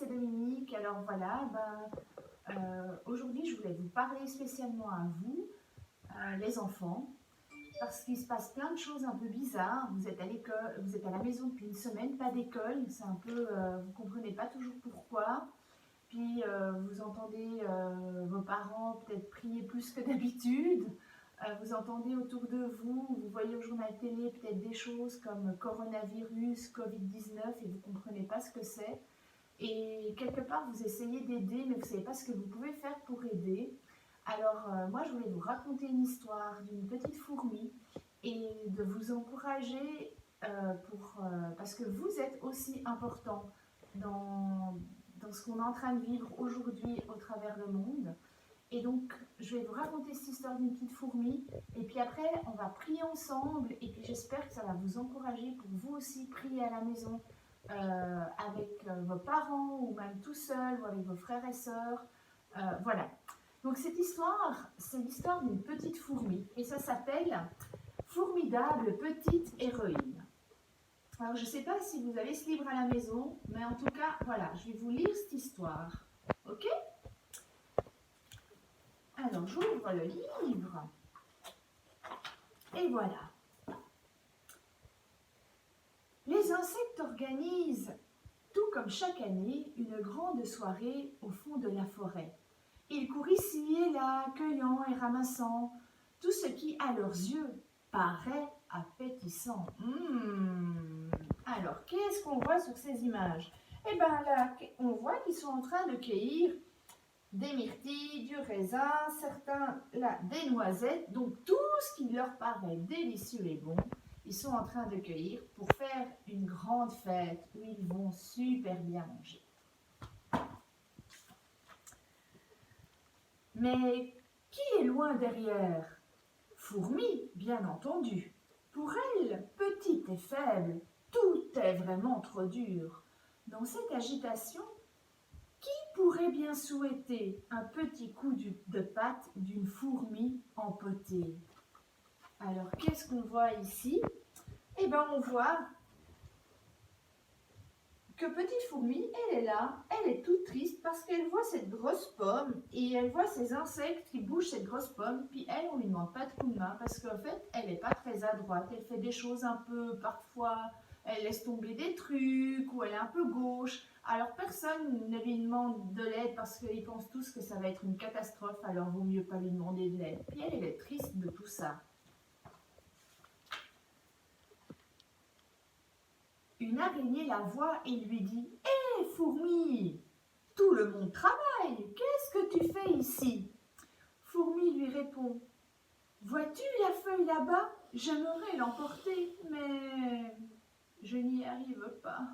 c'est Dominique. Alors voilà, aujourd'hui je voulais vous parler spécialement à vous, les enfants, parce qu'il se passe plein de choses un peu bizarres. Vous êtes à l'école, vous êtes à la maison depuis une semaine, pas d'école, c'est un peu, vous comprenez pas toujours pourquoi. Puis vous entendez vos parents peut-être prier plus que d'habitude. Vous entendez autour de vous, vous voyez au journal télé peut-être des choses comme coronavirus, Covid-19 et vous ne comprenez pas ce que c'est. Et quelque part, vous essayez d'aider, mais vous ne savez pas ce que vous pouvez faire pour aider. Alors, moi, je voulais vous raconter une histoire d'une petite fourmi et de vous encourager parce que vous êtes aussi important dans ce qu'on est en train de vivre aujourd'hui au travers le monde. Et donc, je vais vous raconter cette histoire d'une petite fourmi. Et puis après, on va prier ensemble. Et puis j'espère que ça va vous encourager pour vous aussi prier à la maison avec vos parents ou même tout seul ou avec vos frères et sœurs. Voilà. Donc cette histoire, c'est l'histoire d'une petite fourmi. Et ça s'appelle « Formidable petite héroïne ». Alors je ne sais pas si vous avez ce livre à la maison, mais en tout cas, voilà, je vais vous lire cette histoire. Ok ? Alors, j'ouvre le livre. Et voilà. Les insectes organisent, tout comme chaque année, une grande soirée au fond de la forêt. Ils courent ici et là, cueillant et ramassant tout ce qui, à leurs yeux, paraît appétissant. Alors, qu'est-ce qu'on voit sur ces images? Eh bien là, on voit qu'ils sont en train de cueillir des myrtilles, du raisin, certains là des noisettes, donc tout ce qui leur paraît délicieux et bon, ils sont en train de cueillir pour faire une grande fête où ils vont super bien manger. Mais qui est loin derrière? Fourmi, bien entendu. Pour elle, petite et faible, tout est vraiment trop dur. Dans cette agitation, qui pourrait bien souhaiter un petit coup de patte d'une fourmi empotée? Alors, qu'est-ce qu'on voit ici? Eh bien, on voit que petite fourmi, elle est là, elle est toute triste parce qu'elle voit cette grosse pomme et elle voit ces insectes qui bougent cette grosse pomme, puis elle, on lui demande pas de coup de main parce qu'en fait, elle n'est pas très adroite, elle fait des choses un peu, parfois, elle laisse tomber des trucs ou elle est un peu gauche. Alors personne ne lui demande de l'aide parce qu'ils pensent tous que ça va être une catastrophe, alors vaut mieux pas lui demander de l'aide. Puis elle est triste de tout ça. Une araignée la voit et lui dit « Hé, fourmi, tout le monde travaille, qu'est-ce que tu fais ici ?» Fourmi lui répond « Vois-tu la feuille là-bas? J'aimerais l'emporter, mais je n'y arrive pas. »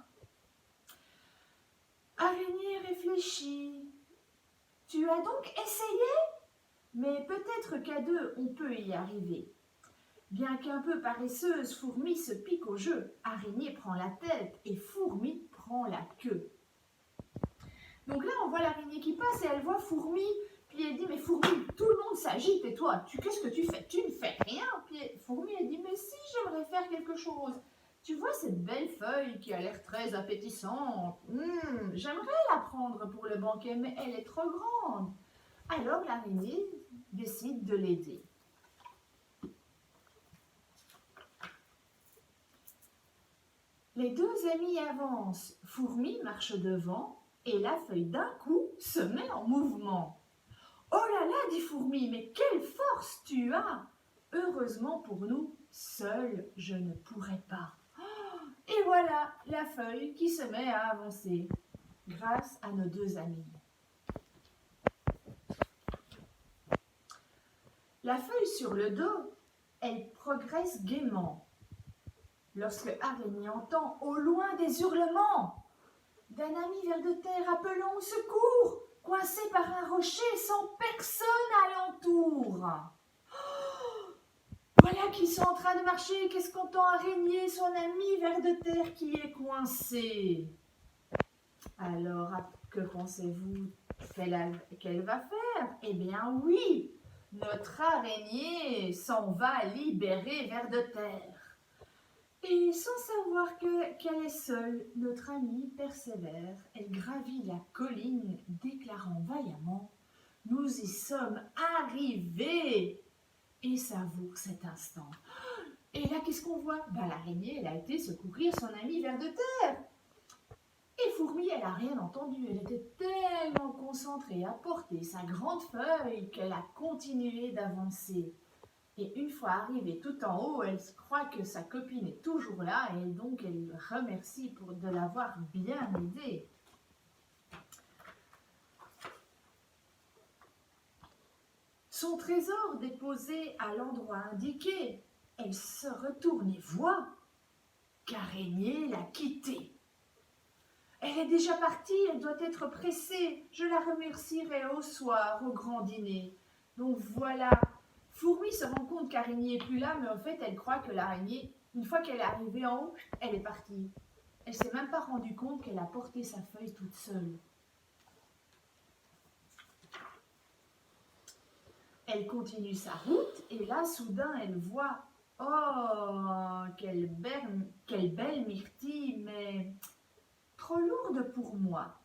Araignée réfléchit. « Tu as donc essayé? Mais peut-être qu'à deux, on peut y arriver. » Bien qu'un peu paresseuse, Fourmi se pique au jeu. Araignée prend la tête et Fourmi prend la queue. Donc là, on voit l'araignée qui passe et elle voit Fourmi. Puis elle dit, mais Fourmi, tout le monde s'agite et toi, qu'est-ce que tu fais? Tu ne fais rien. Puis Fourmi, elle dit, mais si, j'aimerais faire quelque chose. Tu vois cette belle feuille qui a l'air très appétissante? J'aimerais la prendre pour le banquet, mais elle est trop grande. Alors l'araignée décide de l'aider. Les deux amis avancent, Fourmi marche devant et la feuille d'un coup se met en mouvement. « Oh là là, dit Fourmi, mais quelle force tu as! Heureusement pour nous, seule je ne pourrais pas. » Et voilà la feuille qui se met à avancer grâce à nos deux amis. La feuille sur le dos, elle progresse gaiement. Lorsque Araignée entend au loin des hurlements d'un ami vers de terre appelant au secours, coincé par un rocher sans personne alentour. Oh, voilà qu'ils sont en train de marcher, qu'est-ce qu'entend Araignée, son ami vers de terre qui est coincé. Alors, que pensez-vous qu'elle va faire? Eh bien oui, notre araignée s'en va libérer vers de terre. Et sans savoir qu'elle est seule, notre amie persévère. Elle gravit la colline, déclarant vaillamment « Nous y sommes arrivés !» Et savoure cet instant. Et là, qu'est-ce qu'on voit? L'araignée, elle a été secourir son ami vers de terre. Et Fourmi, elle n'a rien entendu. Elle était tellement concentrée à porter sa grande feuille qu'elle a continué d'avancer. Et une fois arrivée tout en haut, elle croit que sa copine est toujours là et donc elle remercie de l'avoir bien aidée. Son trésor déposé à l'endroit indiqué, elle se retourne et voit qu'Araignée l'a quittée. Elle est déjà partie, elle doit être pressée. Je la remercierai au soir, au grand dîner. Donc voilà, Fourmi se rend compte qu'Araignée n'est plus là, mais en fait, elle croit que l'araignée, une fois qu'elle est arrivée en haut, elle est partie. Elle ne s'est même pas rendue compte qu'elle a porté sa feuille toute seule. Elle continue sa route et là, soudain, elle voit « Oh, quelle belle myrtille, mais trop lourde pour moi !»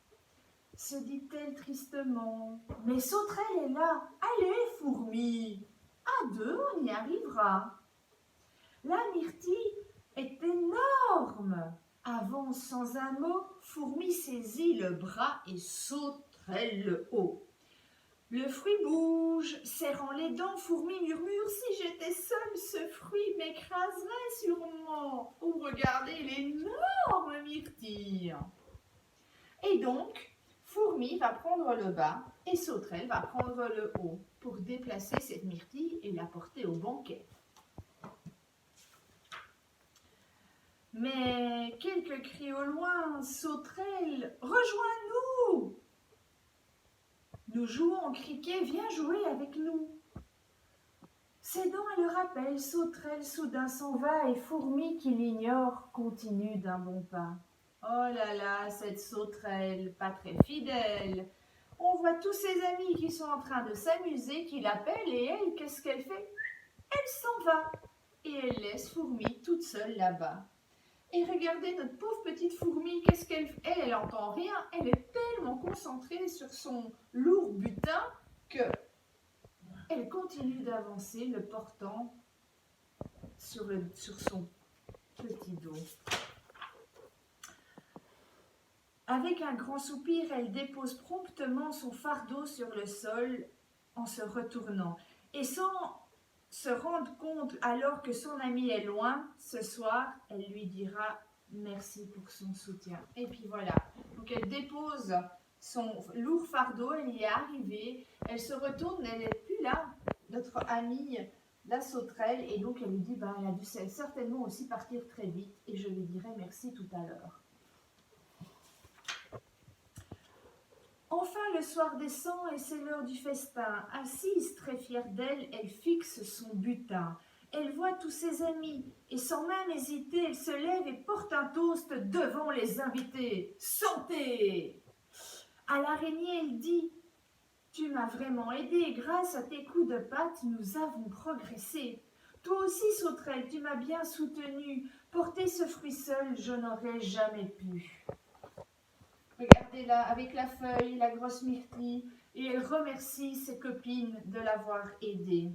se dit-elle tristement. « Mais Sauterelle est là. Allez, Fourmi, à deux, on y arrivera. » La myrtille est énorme. Avance sans un mot, Fourmi saisit le bras et Sauterelle le haut. Le fruit bouge, serrant les dents, Fourmi murmure « Si j'étais seule, ce fruit m'écraserait sûrement. » Oh, regardez l'énorme myrtille. Et donc, Fourmi va prendre le bas et Sauterelle va prendre le haut pour déplacer cette myrtille et la porter au banquet. Mais quelques cris au loin, Sauterelle, rejoins-nous! Nous jouons au cricket, viens jouer avec nous. Ses dents le rappellent, Sauterelle soudain s'en va et Fourmi qui l'ignore continue d'un bon pas. Oh là là, cette Sauterelle, pas très fidèle. On voit tous ses amis qui sont en train de s'amuser, qui l'appellent et elle, qu'est-ce qu'elle fait? Elle s'en va et elle laisse Fourmi toute seule là-bas. Et regardez notre pauvre petite Fourmi, qu'est-ce qu'elle fait? Elle n'entend rien, elle est tellement concentrée sur son lourd butin que elle continue d'avancer, le portant sur son petit dos. Avec un grand soupir, elle dépose promptement son fardeau sur le sol en se retournant. Et sans se rendre compte alors que son ami est loin, ce soir, elle lui dira merci pour son soutien. Et puis voilà, donc elle dépose son lourd fardeau, elle y est arrivée, elle se retourne, elle n'est plus là, notre amie, la Sauterelle, et donc elle lui dit, elle a dû certainement aussi partir très vite, et je lui dirai merci tout à l'heure. Enfin, le soir descend et c'est l'heure du festin. Assise, très fière d'elle, elle fixe son butin. Elle voit tous ses amis et sans même hésiter, elle se lève et porte un toast devant les invités. Santé! À l'araignée, elle dit « Tu m'as vraiment aidé, grâce à tes coups de patte, nous avons progressé. Toi aussi, Sauterelle, tu m'as bien soutenue. Porter ce fruit seul, je n'aurais jamais pu. » Regardez là, avec la feuille, la grosse myrtille, et elle remercie ses copines de l'avoir aidée.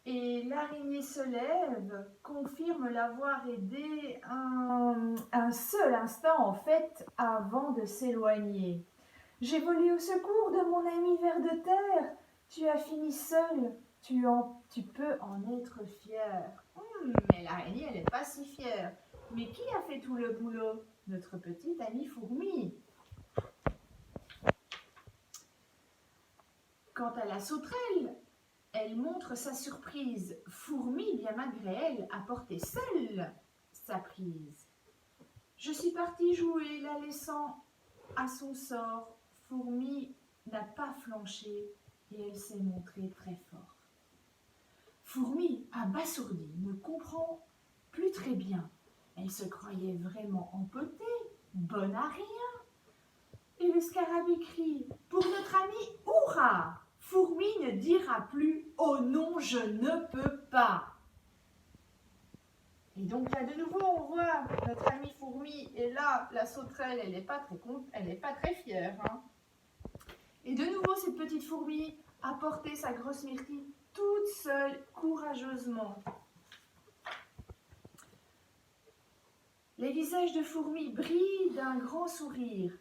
Et l'araignée se lève, confirme l'avoir aidée un seul instant en fait avant de s'éloigner. J'ai volé au secours de mon ami ver de terre. Tu as fini seul, tu peux en être fier. Mais l'araignée, elle n'est pas si fière. Mais qui a fait tout le boulot? Notre petite amie Fourmi. Quant à la Sauterelle, elle montre sa surprise. Fourmi, bien malgré elle, a porté seule sa prise. Je suis partie jouer, la laissant à son sort. Fourmi n'a pas flanché et elle s'est montrée très forte. Fourmi, abasourdie, ne comprend plus très bien. Elle se croyait vraiment empotée, bonne à rien. Et le scarabée crie « Pour notre ami, hurrah ! Fourmi ne dira plus « Oh non, je ne peux pas ». Et donc là, de nouveau, on voit notre amie Fourmi. Et là, la sauterelle, elle n'est pas très fière. Hein. Et de nouveau, cette petite fourmi a porté sa grosse myrtille toute seule, courageusement. Les visages de Fourmi brillent d'un grand sourire.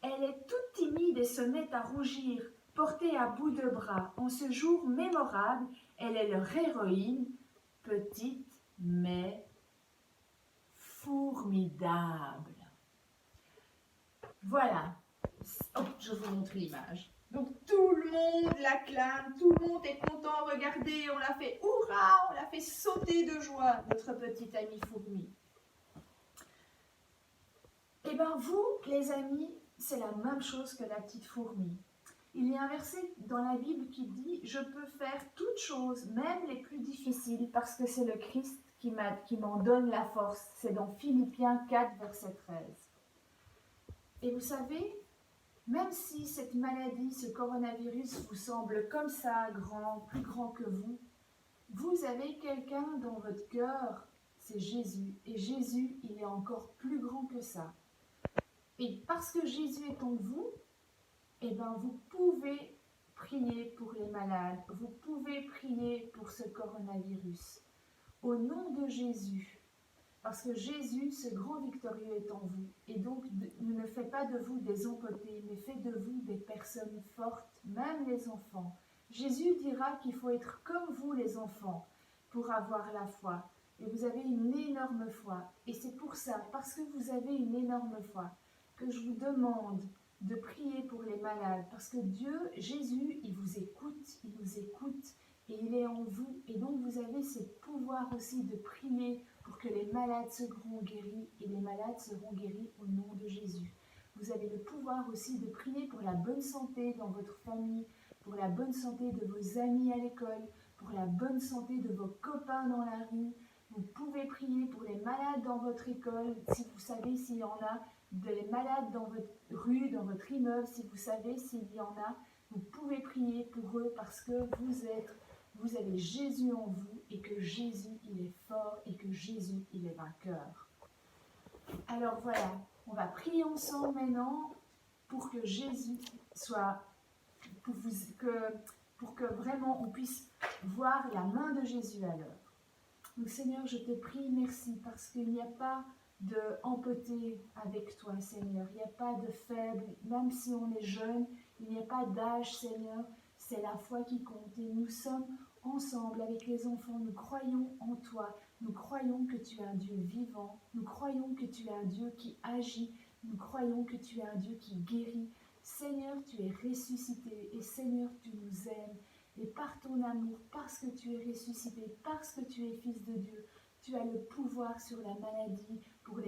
Elle est toute timide et se met à rougir, portée à bout de bras. En ce jour mémorable, elle est leur héroïne, petite mais formidable. Voilà. Oh, je vous montre l'image. Donc tout le monde l'acclame, tout le monde est content. Regardez, on l'a fait hurrah, on l'a fait sauter de joie, notre petite amie Fourmi. Eh bien vous, les amis, c'est la même chose que la petite fourmi. Il y a un verset dans la Bible qui dit « Je peux faire toutes choses, même les plus difficiles, parce que c'est le Christ qui m'en donne la force. » C'est dans Philippiens 4, verset 13. Et vous savez, même si cette maladie, ce coronavirus vous semble comme ça, grand, plus grand que vous avez quelqu'un dans votre cœur, c'est Jésus. Et Jésus, il est encore plus grand que ça. Et parce que Jésus est en vous, eh ben vous pouvez prier pour les malades, vous pouvez prier pour ce coronavirus. Au nom de Jésus, parce que Jésus, ce grand victorieux, est en vous. Et donc, ne faites pas de vous des empotés, mais faites de vous des personnes fortes, même les enfants. Jésus dira qu'il faut être comme vous, les enfants, pour avoir la foi. Et vous avez une énorme foi. Et c'est pour ça, parce que vous avez une énorme foi, que je vous demande de prier pour les malades. Parce que Dieu, Jésus, il vous écoute, et il est en vous. Et donc, vous avez ce pouvoir aussi de prier pour que les malades seront guéris, et les malades seront guéris au nom de Jésus. Vous avez le pouvoir aussi de prier pour la bonne santé dans votre famille, pour la bonne santé de vos amis à l'école, pour la bonne santé de vos copains dans la rue. Vous pouvez prier pour les malades dans votre école, si vous savez s'il y en a, des malades dans votre rue, dans votre immeuble, si vous savez s'il y en a. Vous pouvez prier pour eux parce que vous avez Jésus en vous et que Jésus, il est fort et que Jésus, il est vainqueur. Alors voilà, on va prier ensemble maintenant pour que Jésus soit, pour que vraiment on puisse voir la main de Jésus à l'œuvre. Donc Seigneur, je te prie, merci, parce qu'il n'y a pas de empoté avec toi, Seigneur. Il n'y a pas de faible, même si on est jeune, il n'y a pas d'âge, Seigneur. C'est la foi qui compte. Et nous sommes ensemble avec les enfants. Nous croyons en toi. Nous croyons que tu es un Dieu vivant. Nous croyons que tu es un Dieu qui agit. Nous croyons que tu es un Dieu qui guérit. Seigneur, tu es ressuscité. Et Seigneur, tu nous aimes. Et par ton amour, parce que tu es ressuscité, parce que tu es fils de Dieu, tu as le pouvoir sur la maladie pour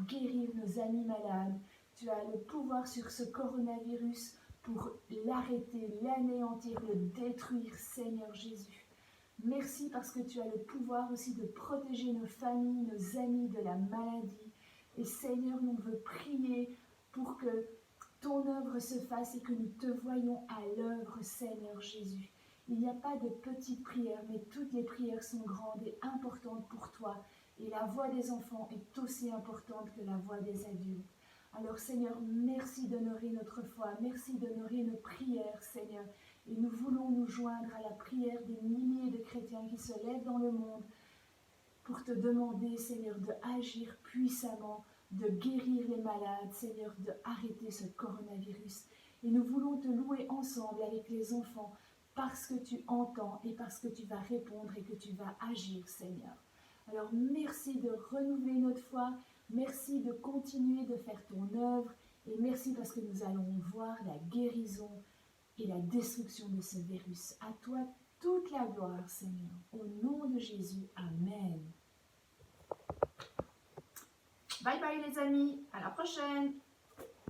guérir nos amis malades. Tu as le pouvoir sur ce coronavirus pour l'arrêter, l'anéantir, le détruire, Seigneur Jésus. Merci parce que tu as le pouvoir aussi de protéger nos familles, nos amis de la maladie. Et Seigneur, on veut prier pour que ton œuvre se fasse et que nous te voyons à l'œuvre, Seigneur Jésus. Il n'y a pas de petites prières, mais toutes les prières sont grandes et importantes pour toi. Et la voix des enfants est aussi importante que la voix des adultes. Alors Seigneur, merci d'honorer notre foi, merci d'honorer nos prières, Seigneur. Et nous voulons nous joindre à la prière des milliers de chrétiens qui se lèvent dans le monde pour te demander, Seigneur, d'agir puissamment, de guérir les malades, Seigneur, d'arrêter ce coronavirus. Et nous voulons te louer ensemble avec les enfants, parce que tu entends et parce que tu vas répondre et que tu vas agir, Seigneur. Alors merci de renouveler notre foi, merci de continuer de faire ton œuvre et merci parce que nous allons voir la guérison et la destruction de ce virus. À toi toute la gloire, Seigneur. Au nom de Jésus, Amen. Bye bye les amis, à la prochaine.